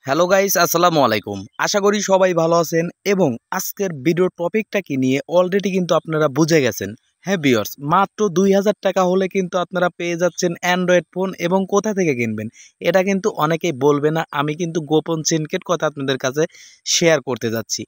Hello guys, আসসালামু আলাইকুম। আশা করি সবাই ভালো আছেন এবং আজকের ভিডিওর টপিকটা কি নিয়ে অলরেডি কিন্তু আপনারা বুঝে গেছেন। হ্যাঁ ভিউয়ার্স, মাত্র 2000 টাকা হলে কিন্তু আপনারা পেয়ে যাচ্ছেন অ্যান্ড্রয়েড ফোন এবং কোথা থেকে কিনবেন এটা কিন্তু অনেকেই বলবে না। আমি কিন্তু গোপন সিক্রেট কথা আপনাদের কাছে শেয়ার করতে যাচ্ছি।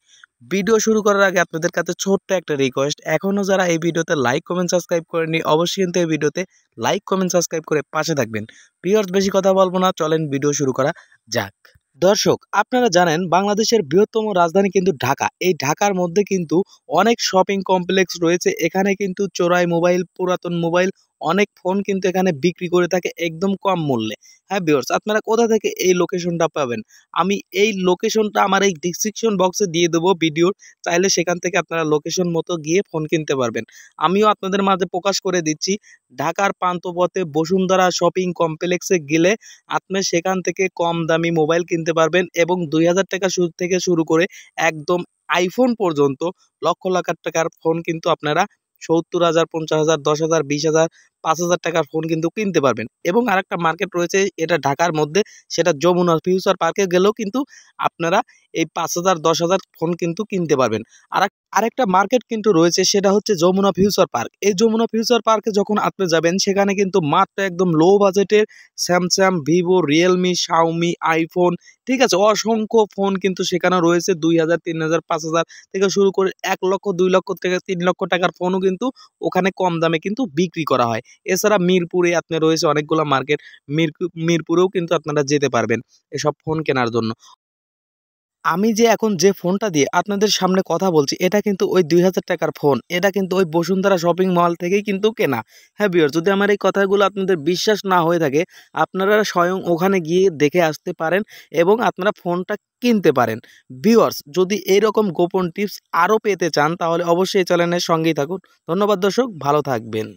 ভিডিও শুরু করার আগে আপনাদের কাছে ছোট্ট একটা রিকোয়েস্ট, এখনও যারা এই ভিডিওতে লাইক কমেন্ট সাবস্ক্রাইব করেননি অবশ্যই কিন্তু এই ভিডিওতে লাইক কমেন্ট সাবস্ক্রাইব করে পাশে থাকবেন। ভিউয়ার্স, বেশি কথা বলবো না, চলেন ভিডিও শুরু করা যাক। দর্শক, আপনারা জানেন বাংলাদেশের বৃহত্তম রাজধানী কিন্তু ঢাকা। এই ঢাকার মধ্যে কিন্তু অনেক শপিং কমপ্লেক্স রয়েছে। এখানে কিন্তু চোরাই মোবাইল, পুরাতন মোবাইল, অনেক ফোন কিন্তু এখানে বিক্রি করে থাকে একদম কম মূল্যে। হ্যাঁ ভিউয়ার্স, আপনারা কোথা থেকে এই লোকেশনটা পাবেন? আমি এই লোকেশনটা আমার এই ডিসক্রিপশন বক্সে দিয়ে দেবো ভিডিওর, চাইলে সেখান থেকে আপনারা লোকেশন মতো গিয়ে ফোন কিনতে পারবেন। আমিও আপনাদের মাঝে প্রকাশ করে দিচ্ছি, ঢাকার পান্থপথে বসুন্ধরা শপিং কমপ্লেক্সে গেলে আপনি সেখান থেকে কম দামি মোবাইল কিনতে পারবেন এবং 2000 টাকা থেকে শুরু করে একদম আইফোন পর্যন্ত লক্ষ লাখ টাকার ফোন কিন্তু আপনারা 70,000, 50,000, 10,000, 20,000, 5,000 টাকার ফোন কিন্তু কিনতে পারবেন। এবং আরেকটা মার্কেট রয়েছে, এটা ঢাকার মধ্যে, সেটা যমুনা ফিউচার পার্কে গেলেও কিন্তু আপনারা এই 5,000, 10,000 ফোন কিন্তু কিনতে পারবেন। আরেকটা মার্কেট কিন্তু রয়েছে, সেটা হচ্ছে যমুনা ফিউচার পার্ক। এই যমুনা ফিউচার পার্কে যখন আপনি যাবেন সেখানে কিন্তু মাত্র একদম লো বাজেটের Samsung, Vivo, Realme, Xiaomi, iPhone, ঠিক আছে, অসংখ্য ফোন কিন্তু সেখানে রয়েছে। 2,000, 3,000, 5,000 থেকে শুরু করে 1 লক্ষ, 2 লক্ষ থেকে 3 লক্ষ টাকার ফোনও কিন্তু ওখানে কম দামে কিন্তু বিক্রি করা হয়। এছাড়া মিরপুরে আপনার রয়েছে অনেকগুলো মার্কেট। মিরপুরেও কিন্তু আপনারা যেতে পারবেন এসব ফোন কেনার জন্য। আমি যে এখন যে ফোনটা দিয়ে আপনাদের সামনে কথা বলছি এটা কিন্তু ওই 2000 টাকার ফোন। এটা কিন্তু ওই বসুন্ধরা শপিং মল থেকেই কিন্তু কেনা। হ্যাঁ ভিউয়ার্স, যদি আমার এই কথাগুলো আপনাদের বিশ্বাস না হয়ে থাকে, আপনারা স্বয়ং ওখানে গিয়ে দেখে আসতে পারেন এবং আপনারা ফোনটা কিনতে পারেন। ভিউয়ার্স, যদি এইরকম গোপন টিপস আরও পেতে চান তাহলে অবশ্যই এই চ্যানেলের সঙ্গেই থাকুন। ধন্যবাদ দর্শক, ভালো থাকবেন।